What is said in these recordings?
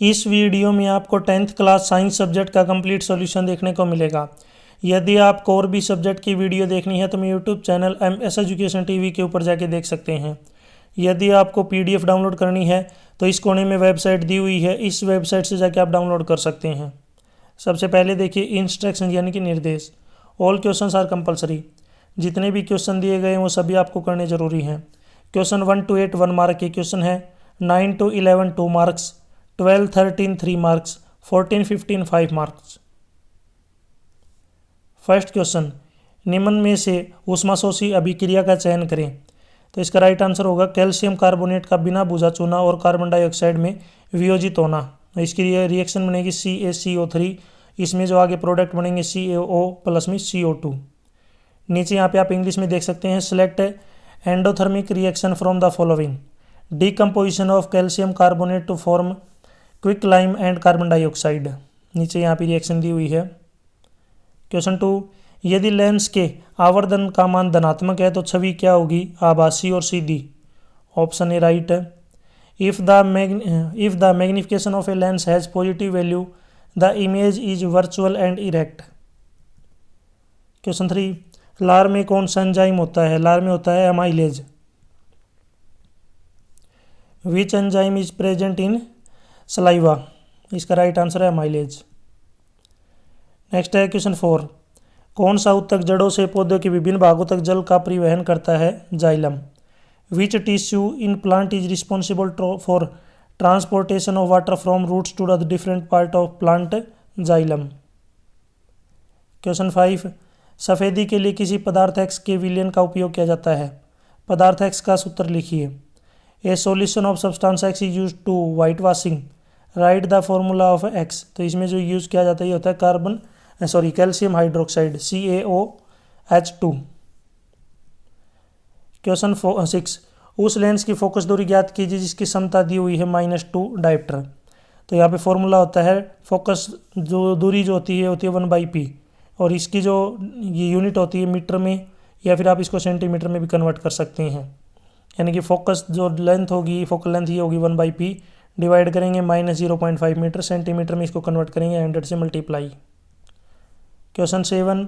इस वीडियो में आपको 10th क्लास साइंस सब्जेक्ट का कंप्लीट सॉल्यूशन देखने को मिलेगा। यदि आपको और भी सब्जेक्ट की वीडियो देखनी है तो मैं YouTube channel MS education TV के ऊपर जाके देख सकते हैं। यदि आपको PDF डाउनलोड करनी है तो इस कोने में वेबसाइट दी हुई है, इस वेबसाइट से जाके आप डाउनलोड कर सकते हैं। सबसे पहले देखिए इंस्ट्रक्शन यानी कि निर्देश। All questions are compulsory. जितने भी क्वेश्चन दिए गए हैं वो सभी आपको करने जरूरी हैं। क्वेश्चन 1 to 8 1 मार्क के क्वेश्चन है, 9 to 11 2 marks, 12 13 3 marks, 14 15 5 marks. First question, निम्न में से ऊष्माशोषी अभिक्रिया का चयन करें। तो इसका राइट आंसर होगा कैल्शियम कार्बोनेट का बिना बुझा चूना और कार्बन डाइऑक्साइड में वियोजित होना। इसकी रिएक्शन बनेगी CaCO3। इसमें जो आगे प्रोडक्ट बनेंगे CaO प्लस में CO2। नीचे यहाँ पे आप इंग्लिश में देख सकते हैं, select endothermic reaction from the following, decomposition of calcium carbonate to form quick lime and carbon dioxide. नीचे यहाँ पे रिएक्शन दी हुई है। क्वेश्चन 2, यदि लेंस के आवर्धन का मान धनात्मक है तो छवि क्या होगी, आभासी और सीधी। ऑप्शन ए राइट है। If the magnification of a lens has positive value the image is virtual and erect. Question 3, लार में कौन सा एंजाइम होता है, लार में होता है amylase. Which enzyme is present in saliva. इसका राइट आंसर है एमाइलेज। नेक्स्ट है क्वेश्चन 4, कौन सा ऊतक जड़ों से पौधों के विभिन्न भागों तक जल का परिवहन करता है, xylem. Which tissue in plant is responsible for transportation of water from roots to the different part of plant, xylem. Question 5, सफेदी के लिए किसी पदार्थ X के विलयन का उपयोग किया जाता है। पदार्थ X का सूत्र लिखिए। A solution of substance X is use to white washing, write the formula of X। तो इसमें जो यूज किया जाता है ये होता है कैल्शियम हाइड्रोक्साइड CaOH2। क्वेश्चन 6, उस लेंस की फोकस दूरी ज्ञात कीजिए जिसकी क्षमता दी हुई है -2 डायप्टर। तो यहाँ पे फॉर्मूला होता है फोकस जो दूरी जो होती है 1/p, और इसकी जो ये यूनिट होती है मीटर में, या फिर आप इसको सेंटीमीटर में भी कन्वर्ट कर सकते हैं। यानी कि फोकस जो लेंथ होगी, फोकल लेंथ ये होगी 1/p, डिवाइड करेंगे -0.5 मीटर, सेंटीमीटर में इसको कन्वर्ट करेंगे 100 से मल्टीप्लाई। क्वेश्चन 7,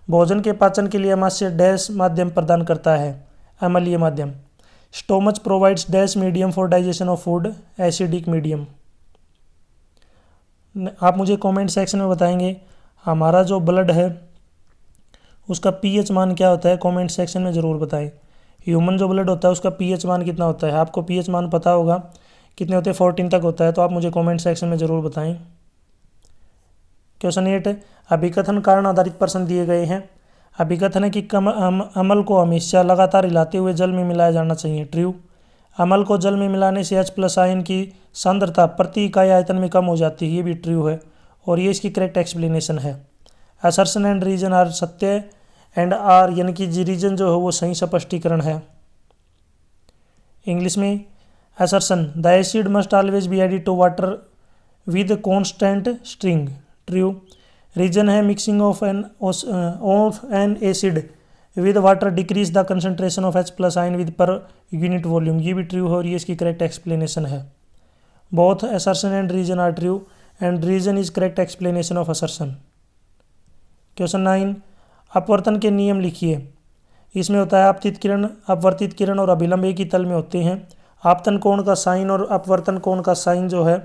भोजन के पाचन के लिए अमाशय डैश माध्यम प्रदान करता है, अम्लीय माध्यम। Stomach provides dash medium for digestion of food, acidic medium. आप मुझे कमेंट सेक्शन में बताएंगे हमारा जो ब्लड है उसका pH मान क्या होता है, कमेंट सेक्शन में ज़रूर बताएं। ह्यूमन जो ब्लड होता है उसका pH मान कितना होता है, आपको pH मान पता होगा कितने होते हैं, 14 तक होता है, तो आप मुझे कमेंट सेक्शन में ज़रूर बताएं। क्वेश्चन 8, अभिकथन कारण आधारित प्रश्न दिए गए हैं। अभिकथन है कि अम्ल को हमेशा लगातार हिलाते हुए जल में मिलाया जाना चाहिए, ट्रू। अम्ल को जल में मिलाने से H+ आयन की सांद्रता प्रति इकाई आयतन में कम हो जाती है, ये भी ट्रू है, और ये इसकी करेक्ट एक्सप्लेनेशन है। असर्शन एंड रीजन आर सत्य एंड आर, यानी कि रीजन जो है वो सही स्पष्टीकरण है। इंग्लिश में assertion, the acid must always be added to water with constant string, true. Reason है mixing of an acid with water decrease the concentration of H+ ion with per unit volume, ये भी true है और ये इसकी correct explanation है। Both assertion and reason are true and reason is correct explanation of assertion. Question 9, अपवर्तन के नियम लिखिए। इसमें होता है आपतित किरण, अपवर्तित किरण और अभिलंब एक ही तल में होते हैं। आपतन कोण का साइन और अपवर्तन कोण का साइन जो है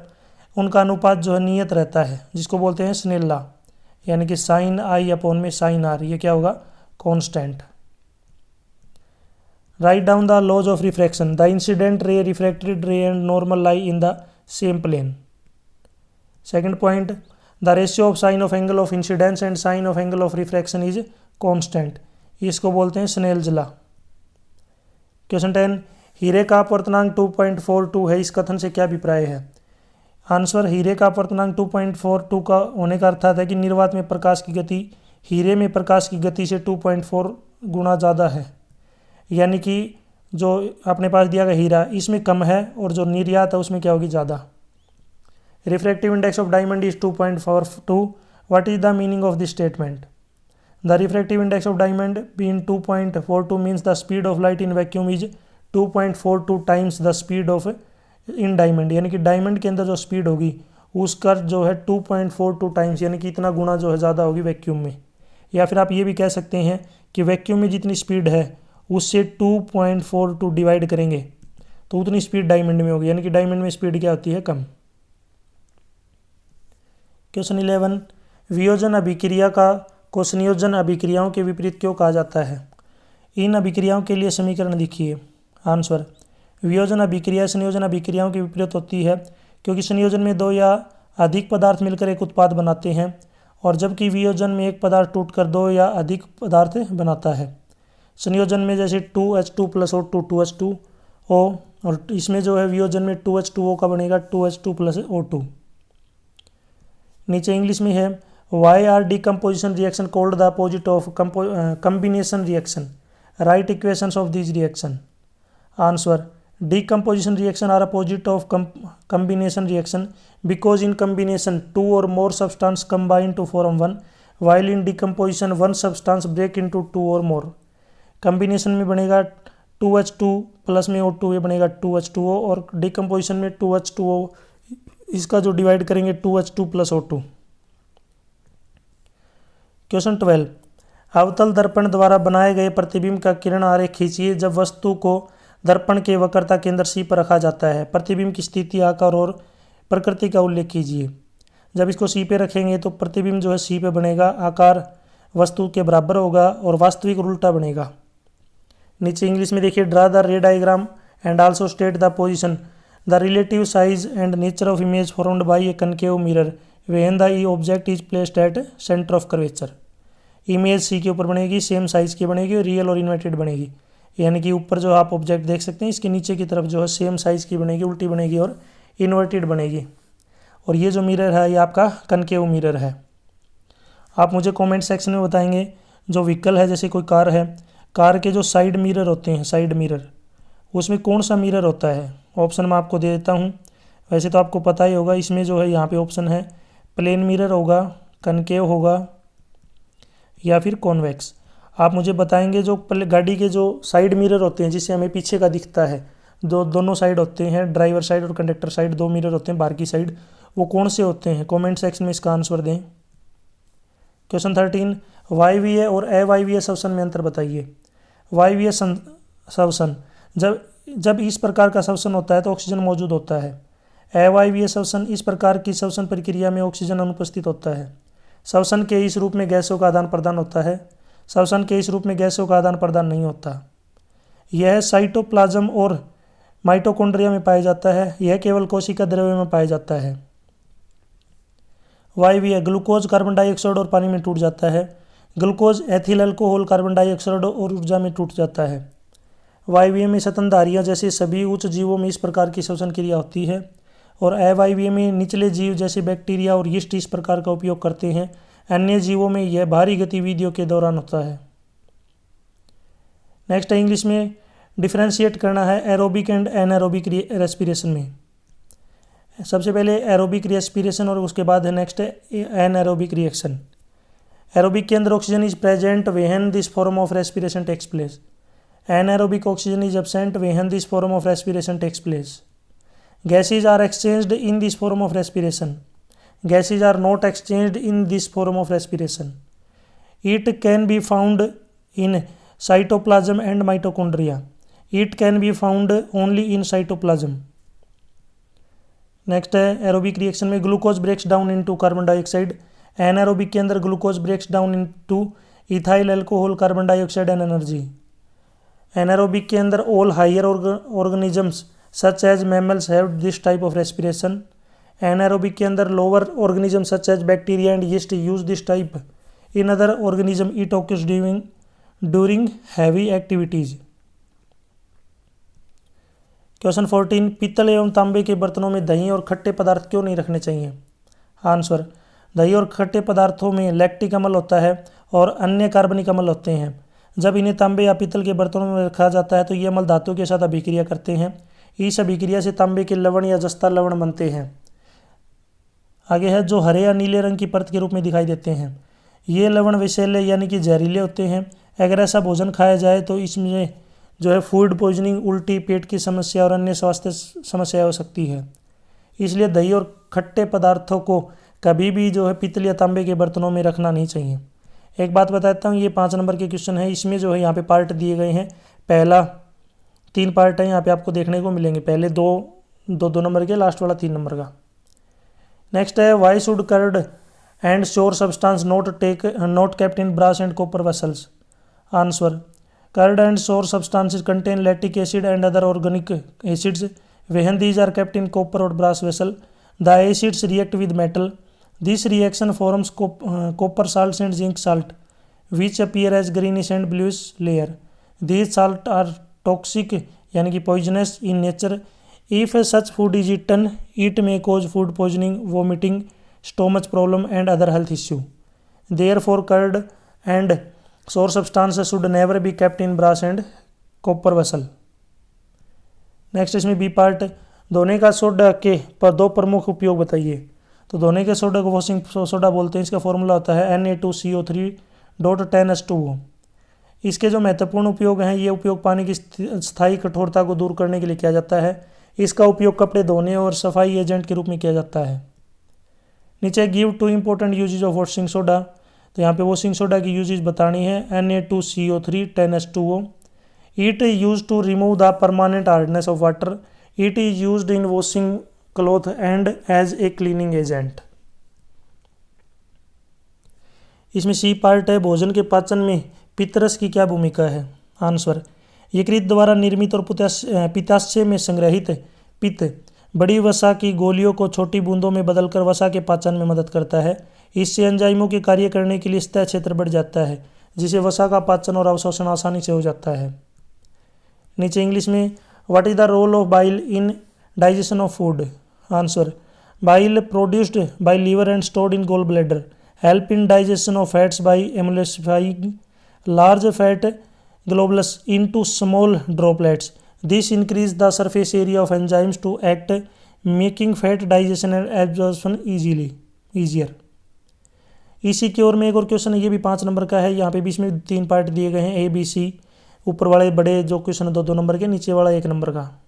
उनका अनुपात जो है नियत रहता है, जिसको बोलते हैं स्नेल लॉ, यानी कि sin I में sin R, ये क्या होगा, constant. Right down the laws of refraction, the incident ray, refracted ray and normal lie in the same plane. Second point, the ratio of sine of angle of incidence and sine of angle of refraction is constant, इसको बोलते हैं Snell's law. Question 10, हीरे का अपवर्तनांक 2.42 है, इस कथन से क्या अभिप्राय है। आंसर, हीरे का अपवर्तनांक 2.42 का होने का अर्थ है कि निर्वात में प्रकाश की गति हीरे में प्रकाश की गति से 2.4 गुना ज़्यादा है, यानी कि जो अपने पास दिया गया हीरा इसमें कम है और जो निर्यात है उसमें क्या होगी, ज़्यादा। Refractive index of diamond is 2.42, what is the meaning of this statement. The refractive index of diamond being 2.42 means the speed of light in vacuum is 2.42 times the speed of in diamond, यानी कि diamond के अंदर जो speed होगी उसका जो है 2.42 times यानी कि इतना गुना जो है ज़्यादा होगी वैक्यूम में। या फिर आप ये भी कह सकते हैं कि वैक्यूम में जितनी स्पीड है उससे 2.42 डिवाइड करेंगे तो उतनी स्पीड डायमंड में होगी, यानी कि डायमंड में स्पीड क्या होती है, कम। क्वेश्चन 11, वियोजन अभिक्रिया को संयोजन अभिक्रियाओं के विपरीत क्यों कहा जाता है? इन अभिक्रियाओं के लिए समीकरण लिखिए। आंसर, वियोजन अभिक्रिया संयोजन अभिक्रियाओं के विपरीत होती है क्योंकि संयोजन में दो या अधिक पदार्थ मिलकर एक उत्पाद बनाते हैं और जबकि वियोजन में एक पदार्थ टूटकर दो या अधिक पदार्थ बनाता है। संयोजन में जैसे 2H2 प्लस O2 2H2O, और इसमें जो है वियोजन में 2H2O का बनेगा 2H2 प्लस O2। नीचे इंग्लिश में है, why are decomposition reaction called the opposite of combination reaction, write equations of this reaction. Answer, decomposition reaction are opposite of combination reaction because in combination two or more substance combine to form one, while in decomposition one substance break into two or more। combination में बनेगा 2H2 plus में O2 ये बनेगा 2H2O और decomposition में 2H2O इसका जो divide करेंगे 2H2 प्लस O2। क्वेश्चन 12, अवतल दर्पण द्वारा बनाए गए प्रतिबिंब का किरण आरेख खींचिए जब वस्तु को दर्पण के वक्रता केंद्र C पर रखा जाता है। प्रतिबिंब की स्थिति, आकार और प्रकृति का उल्लेख कीजिए। जब इसको C पे रखेंगे तो प्रतिबिंब जो है C पे बनेगा, आकार वस्तु के बराबर होगा और वास्तविक उल्टा बनेगा। नीचे इंग्लिश में देखिए, ड्रा द रे diagram and also state the position the relative size and nature of image formed by A concave mirror when the object is placed at centre of curvature. Image C के ऊपर बनेगी, same size की बनेगी, real और inverted बनेगी, यानी कि ऊपर जो आप ऑब्जेक्ट देख सकते हैं इसके नीचे की तरफ जो है सेम साइज की बनेगी, उल्टी बनेगी और इन्वर्टेड बनेगी। और ये जो मिरर है ये आपका कनकेव मिरर है। आप मुझे कमेंट सेक्शन में बताएंगे, जो व्हीकल है जैसे कोई कार है, कार के जो साइड मिरर होते हैं, साइड मिरर, उसमें कौन सा मिरर होता है? ऑप्शन मैं आपको दे देता हूँ, वैसे तो आपको पता ही होगा। इसमें जो है यहाँ पे ऑप्शन है, प्लेन मिरर होगा, कनकेव होगा या फिर कॉन्वेक्स। आप मुझे बताएंगे जो गाड़ी के जो साइड मिरर होते हैं जिससे हमें पीछे का दिखता है, दोनों साइड होते हैं, ड्राइवर साइड और कंडक्टर साइड, दो मिरर होते हैं बाहर की साइड, वो कौन से होते हैं? कमेंट सेक्शन में इसका आंसर दें। क्वेश्चन 13, वायवीय और अवायवीय श्वसन में अंतर बताइए। वायवीय श्वसन, जब इस प्रकार का श्वसन होता है तो ऑक्सीजन मौजूद होता है। अवायवीय श्वसन, इस प्रकार की श्वसन प्रक्रिया में ऑक्सीजन अनुपस्थित होता है। श्वसन के इस रूप में गैसों का आदान प्रदान होता है, श्वसन के इस रूप में गैसों का आदान प्रदान नहीं होता। यह साइटोप्लाज्म और माइटोकॉन्ड्रिया में पाया जाता है, यह केवल कोशिका द्रव्य में पाया जाता है। वायवीय, ग्लूकोज कार्बन डाइऑक्साइड और पानी में टूट जाता है, glucose ethyl alcohol carbon dioxide और ऊर्जा में टूट जाता है। वायवीय में स्तनधारियां जैसे सभी उच्च जीवों में इस प्रकार की श्वसन क्रिया होती है और अवायवीय में निचले जीव जैसे बैक्टीरिया और यीस्ट इस प्रकार का उपयोग करते हैं। अन्य जीवों में यह भारी गतिविधियों के दौरान होता है। नेक्स्ट है इंग्लिश में, डिफरेंशिएट करना है एरोबिक एंड एनारोबिक रेस्पिरेशन में। सबसे पहले एरोबिक रेस्पिरेशन और उसके बाद है नेक्स्ट एनारोबिक रिएक्शन। एरोबिक के अंदर oxygen is present when this form of respiration takes place. Anaerobic oxygen is absent when this form of respiration takes place. Gases are exchanged in this form of respiration. Gases are not exchanged in this form of respiration. It can be found in cytoplasm and mitochondria. It can be found only in cytoplasm. Next है aerobic reaction में, glucose breaks down into carbon dioxide. Anaerobic के अंदर glucose breaks down into ethyl alcohol carbon dioxide and energy. Anaerobic के अंदर all higher organisms such as mammals have this type of respiration. Anaerobic के अंदर lower organism such as bacteria and yeast use this type. In other organism it occurs during heavy activities. Question 14, पीतल एवं तांबे के बर्तनों में दही और खट्टे पदार्थ क्यों नहीं रखने चाहिए? आंसर, दही और खट्टे पदार्थों में लैक्टिक अम्ल होता है और अन्य कार्बनिक अम्ल होते हैं। जब इन्हें तांबे या पीतल के बर्तनों में रखा जाता है तो ये अम्ल धातु के साथ अभिक्रिया करते हैं। इस अभिक्रिया से तांबे के लवण या जस्ता लवण बनते हैं। आगे है, जो हरे या नीले रंग की परत के रूप में दिखाई देते हैं। ये लवण विषैले यानी कि जहरीले होते हैं। अगर ऐसा भोजन खाया जाए तो इसमें जो है फूड पॉइजनिंग, उल्टी, पेट की समस्या और अन्य स्वास्थ्य समस्याएं हो सकती है। इसलिए दही और खट्टे पदार्थों को कभी भी जो है पीतल या तांबे के बर्तनों में रखना नहीं चाहिए। एक बात बताता हूँ, ये 5 नंबर के क्वेश्चन है, इसमें जो है यहाँ पे पार्ट दिए गए हैं। पहला 3 पार्ट है यहाँ पे आपको देखने को मिलेंगे, पहले दो नंबर के, लास्ट वाला 3 नंबर का। नेक्स्ट है why should curd and sour substance not kept in brass and copper vessels. Answer, curd and sour substances contain lactic acid and other organic acids when these are kept in copper or brass vessel. The acids react with metal. This reaction forms copper salts and zinc salt, which appear as greenish and bluish layer. These salts are toxic यानी कि poisonous in nature. If such food is eaten, it may cause food poisoning, vomiting, stomach problem and other health issue. Therefore, curd and sour substances should never be kept in brass and copper vessel. Next इसमें B part, धोने का soda के पर 2 प्रमुख उपयोग बताइए। तो धोने के सोडा को वॉशिंग सोडा बोलते हैं। इसका फॉर्मूला होता है Na2CO3.10H2O। इसके जो महत्वपूर्ण उपयोग हैं, ये उपयोग पानी की स्थायी कठोरता को दूर करने के लिए किया जाता है। इसका उपयोग कपड़े धोने और सफाई एजेंट के रूप में किया जाता है। नीचे give 2 important usages of washing soda, तो यहाँ पे वॉशिंग सोडा की यूजेज बतानी है। Na2CO3.10H2O, it is used to remove the permanent hardness of water. It is used in washing cloth and as a cleaning agent. इसमें C part है, भोजन के पाचन में पित्तरस की क्या भूमिका है। आंसर, यकृत द्वारा निर्मित और पित्ताशय में संग्रहित पित्त बड़ी वसा की गोलियों को छोटी बूंदों में बदलकर वसा के पाचन में मदद करता है। इससे एंजाइमों के कार्य करने के लिए सतह क्षेत्र बढ़ जाता है, जिससे वसा का पाचन और अवशोषण आसानी से हो जाता है। नीचे इंग्लिश में, what is the role of bile in digestion of food. Answer, bile produced by liver and stored in gall bladder help in digestion of fats by emulsifying large fat globules into small droplets. This increase the surface area of enzymes to act, making fat digestion and absorption easier. इसी की ओर में एक और question है, ये भी 5 number का है. यहाँ पे बीच में 3 पार्ट दिए गए हैं, ए बी सी. ऊपर वाले बड़े जो क्वेश्चन 2-2 नंबर के, नीचे वाला 1 नंबर का.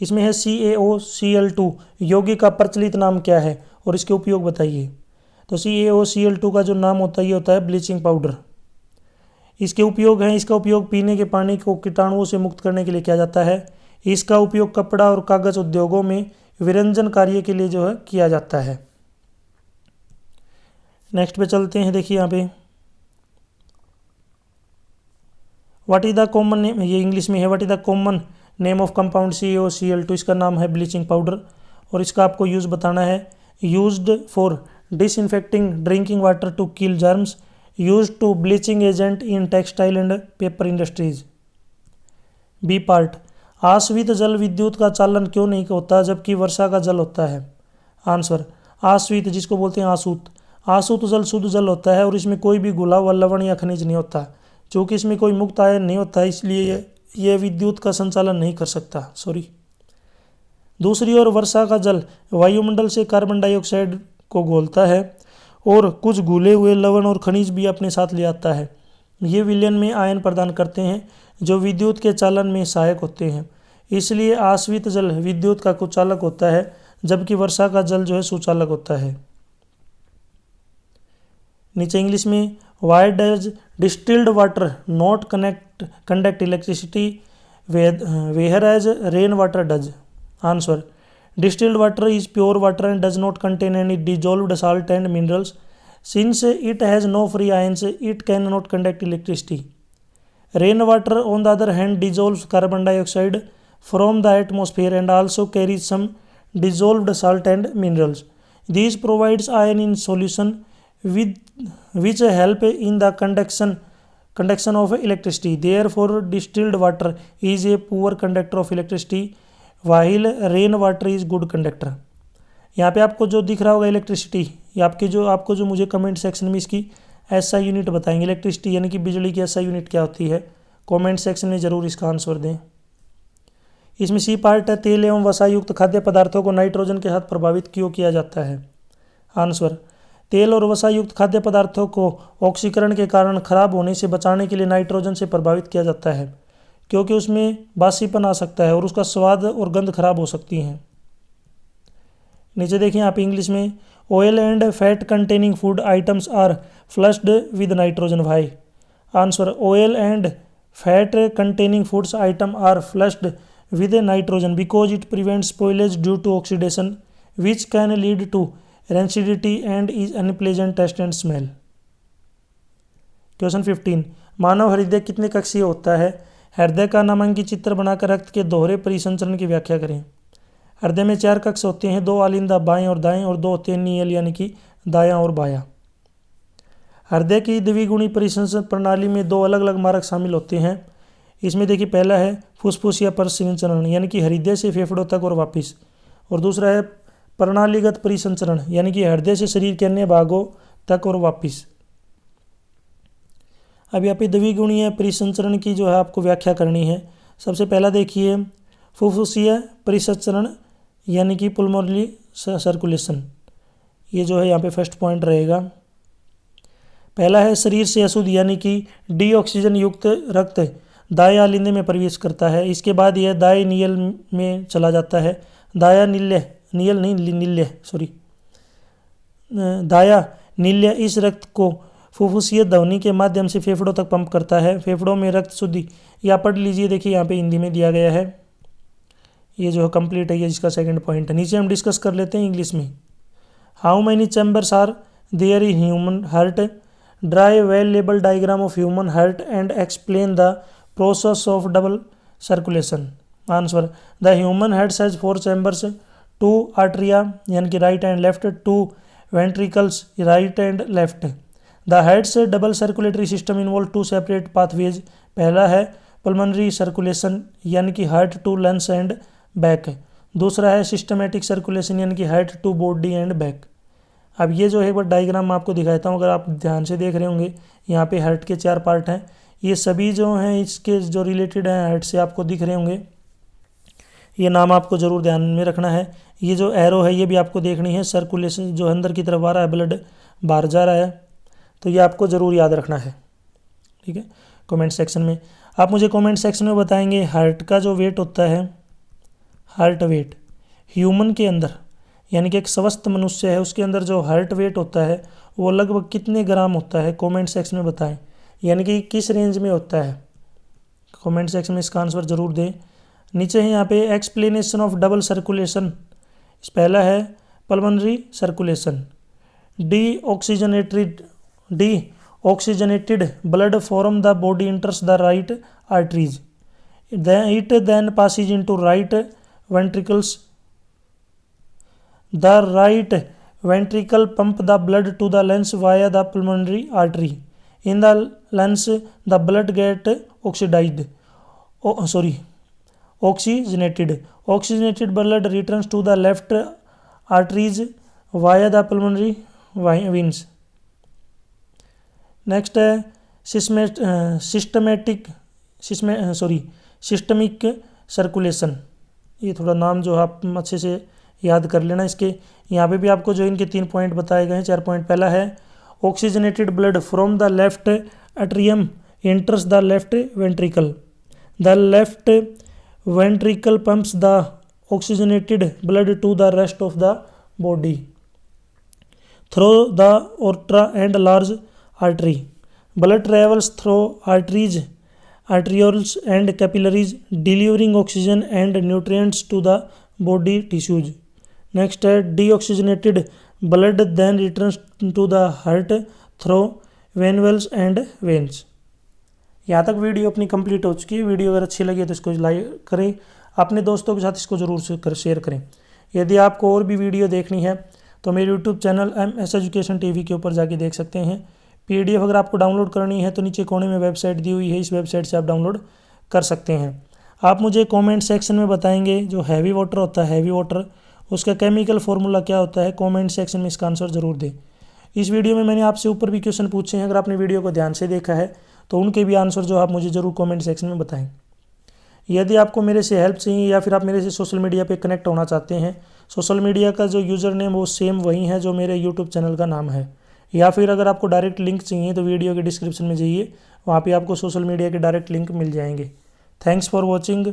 इसमें है CaOCl2 यौगिक का प्रचलित नाम क्या है और इसके उपयोग बताइए. तो CaOCl2 का जो नाम होता है ये होता है ब्लीचिंग पाउडर. इसके उपयोग हैं, इसका उपयोग पीने के पानी को कीटाणुओं से मुक्त करने के लिए किया जाता है. इसका उपयोग कपड़ा और कागज उद्योगों में विरंजन कार्य के लिए जो है किया जाता है. नेक्स्ट पे चलते हैं. देखिए यहाँ पे what is the common name, ये इंग्लिश में है. What is the common name of compound CaOCl2. इसका नाम है ब्लीचिंग पाउडर और इसका आपको यूज़ बताना है. Used for disinfecting drinking water to kill germs. Used to bleaching agent in textile and paper industries. B part, आश्रित जल विद्युत का चालन क्यों नहीं होता जबकि वर्षा का जल होता है. आंसर, आश्रित जिसको बोलते हैं आसूत जल शुद्ध जल होता है और इसमें कोई भी घुला हुआ लवण या खनिज नहीं होता. चूँकि इसमें कोई मुक्त आयन नहीं होता इसलिए यह विद्युत का संचालन नहीं कर सकता. दूसरी ओर वर्षा का जल वायुमंडल से कार्बन डाइऑक्साइड को घोलता है और कुछ घुले हुए लवण और खनिज भी अपने साथ ले आता है. ये विलयन में आयन प्रदान करते हैं जो विद्युत के चालन में सहायक होते हैं. इसलिए आश्रित जल विद्युत का कुचालक होता है जबकि वर्षा का जल जो है सुचालक होता है. नीचे इंग्लिश में, why does distilled water not conduct electricity whereas rain water does. Answer, distilled water is pure water and does not contain any dissolved salt and minerals. Since it has no free ions, it cannot conduct electricity. Rainwater, on the other hand, dissolves carbon dioxide from the atmosphere and also carries some dissolved salt and minerals. These provides ion in solution which help in the conduction of electricity. Therefore, distilled water is a poor conductor of electricity, वाहिल rain water is good conductor. यहाँ पे आपको जो दिख रहा होगा electricity, ये आपको जो मुझे कमेंट सेक्शन में इसकी ऐसा यूनिट बताएंगे. इलेक्ट्रिसिटी यानी कि बिजली की ऐसा यूनिट क्या होती है, कमेंट सेक्शन में ज़रूर इसका आंसर दें. इसमें सी पार्ट है, तेल एवं वसा युक्त खाद्य पदार्थों को नाइट्रोजन के साथ प्रभावित क्यों किया जाता है. आंसर, तेल और वसा युक्त खाद्य पदार्थों को ऑक्सीकरण के कारण खराब होने से बचाने के लिए नाइट्रोजन से प्रभावित किया जाता है क्योंकि उसमें बासीपन आ सकता है और उसका स्वाद और गंध खराब हो सकती हैं. नीचे देखिए यहाँ पे इंग्लिश में oil and fat containing food items are flushed with nitrogen. Why? Answer oil and fat containing foods item are flushed with nitrogen because it prevents spoilage due to oxidation which can lead to rancidity and is unpleasant taste and smell। Question 15, मानव हृदय कितने कक्षीय होता है? हृदय का नामांकित चित्र बनाकर रक्त के दोहरे परिसंचरण की व्याख्या करें। हृदय में 4 कक्ष होते हैं, 2 आलिंदा बाएं और दाएं और 2 होते हैं नीयल यानी कि दायां और बायां। हृदय की द्विगुणी परिसंचरण प्रणाली में 2 अलग अलग मार्ग शामिल होते हैं। इसमें देखिए पहला है फुसफुसिया परिसंचरण यानी कि हृदय से फेफड़ों तक और वापस, और दूसरा है प्रणालीगत परिसंचरण यानी कि हृदय से शरीर के अन्य भागों तक और वापस। अब यहाँ पे द्विगुणीय परिसंचरण की जो है आपको व्याख्या करनी है। सबसे पहला देखिए फुसफुसिया परिसंचरण यानी कि पुल्मोनरी सर्कुलेशन, ये जो है यहाँ पे फर्स्ट पॉइंट रहेगा। पहला है शरीर से अशुद्ध यानी कि डीऑक्सीजन युक्त रक्त दाएं आलिंदे में प्रवेश करता है। इसके बाद यह दाएं नीयल में चला जाता है। दाया नील्य इस रक्त को फुफ्फुसीय ध्वनि के माध्यम से फेफड़ों तक पंप करता है। फेफड़ों में रक्त शुद्धि, या पढ़ लीजिए, देखिए यहाँ पे हिंदी में दिया गया है, ये जो है कंप्लीट है, ये जिसका सेकंड पॉइंट है। नीचे हम डिस्कस कर लेते हैं इंग्लिश में। How many chambers are there in human heart? Draw a well label diagram of human heart and explain the process of double circulation। Answer, the human heart has 4 chambers, 2 atria यानी कि right and left, 2 ventricles right and left. The heart's double circulatory system involve 2 separate pathways. पहला है pulmonary circulation यानी कि heart to lungs and back, दूसरा है systematic circulation यानी कि heart to body and back. अब ये जो है एक बार डायग्राम मैं आपको दिखाता हूँ, अगर आप ध्यान से देख रहे होंगे यहाँ पे हार्ट के 4 पार्ट हैं, ये सभी जो हैं इसके जो रिलेटेड हैं हार्ट से आपको दिख रहे होंगे। ये नाम आपको ज़रूर ध्यान में रखना है। ये जो एरो है ये भी आपको देखनी है, सर्कुलेशन जो अंदर की तरफ आ रहा है, ब्लड बाहर जा रहा है, तो ये आपको ज़रूर याद रखना है। ठीक है, कमेंट सेक्शन में आप मुझे कमेंट सेक्शन में बताएंगे हार्ट का जो वेट होता है, हार्ट वेट ह्यूमन के अंदर यानी कि एक स्वस्थ मनुष्य है उसके अंदर जो हार्ट वेट होता है वो लगभग कितने ग्राम होता है, कमेंट सेक्शन में बताएं, यानी कि किस रेंज में होता है। कमेंट सेक्शन में इसका आंसर जरूर दें। नीचे है यहाँ पे एक्सप्लेनेशन ऑफ डबल सर्कुलेशन। पहला है pulmonary circulation, deoxygenated blood from the body enters the right arteries, it then passes into right ventricles, the right ventricle pump the blood to the lungs via the pulmonary artery, in the lungs the blood get oxygenated blood returns to the left arteries via the pulmonary veins। Next है systemic circulation. ये थोड़ा नाम जो आप अच्छे से याद कर लेना इसके। यहाँ पे भी आपको जो इनके 3 पॉइंट बताए गए हैं, 4 पॉइंट। पहला है oxygenated blood from the left atrium enters the left ventricle, the left ventricle pumps the oxygenated blood to the rest of the body through the aorta and large artery, blood travels through arteries, arterioles and capillaries, delivering oxygen and nutrients to the body tissues। Next है deoxygenated blood then returns to the heart through venules and veins। यहाँ तक video अपनी complete हो चुकी है। Video अगर अच्छी लगी तो इसको लाइक करें, अपने दोस्तों के साथ इसको ज़रूर शेयर करें। यदि आपको और भी वीडियो देखनी है तो मेरे YouTube channel MS education TV के ऊपर जाके देख सकते हैं। PDF अगर आपको डाउनलोड करनी है तो नीचे कोने में वेबसाइट दी हुई है, इस वेबसाइट से आप डाउनलोड कर सकते हैं। आप मुझे कमेंट सेक्शन में बताएंगे जो हैवी वाटर होता है, हैवी वाटर उसका केमिकल फार्मूला क्या होता है, कमेंट सेक्शन में इसका आंसर ज़रूर दें। इस वीडियो में मैंने आपसे ऊपर भी क्वेश्चन पूछे हैं, अगर आपने वीडियो को ध्यान से देखा है तो उनके भी आंसर जो आप मुझे ज़रूर कमेंट सेक्शन में बताएं। यदि आपको मेरे से हेल्प चाहिए या फिर आप मेरे से सोशल मीडिया पे कनेक्ट होना चाहते हैं, सोशल मीडिया का जो यूज़र नेम वो सेम वही है जो मेरे यूट्यूब चैनल का नाम है, या फिर अगर आपको डायरेक्ट लिंक चाहिए तो वीडियो के डिस्क्रिप्शन में जाइए, वहाँ पे आपको सोशल मीडिया के डायरेक्ट लिंक मिल जाएंगे। Thanks for watching.